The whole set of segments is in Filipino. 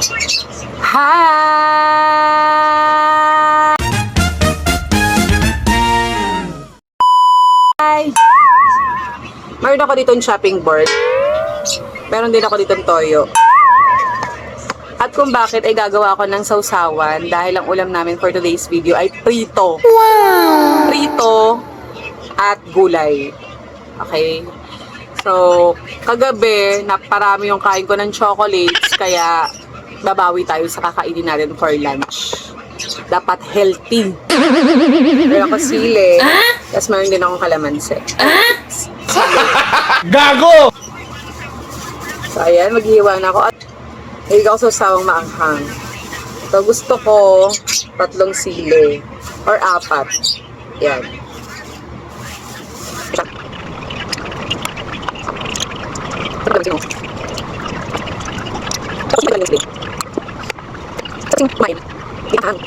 Hi! Meron ako dito yung shopping board. Meron din ako dito yung toyo. At kung bakit ay gagawa ako ng sausawan dahil ang ulam namin for today's video ay prito. Wow! Prito at gulay. Okay? So, kagabi, naparami yung kain ko ng chocolates, kaya babawi tayo sa kakainin natin for lunch. Dapat healthy. Meron ako sili, tapos meron din akong kalamansi. Gago! So, ayan, maghihiwa na ako. At hilig ako sa sawang maanghang. So, gusto ko 3 sili or 4. Yan. Tapos magaling sili. Kasi kumain. Mahang.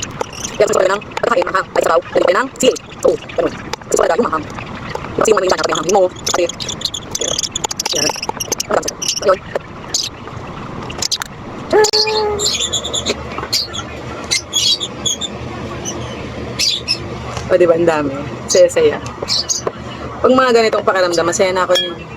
Kaya gusto ko lang pagkain mahang. Ay sabaw. Dali ng sili. Oo, ganun. Gusto ko lang yung mahang. Kasi yung manilitan kapag yung mahang mo. Kasi, yan. Ayun. O diba, ang dami. Saya-saya. Pag mga ganitong pakiramdam, masaya na ako niyan.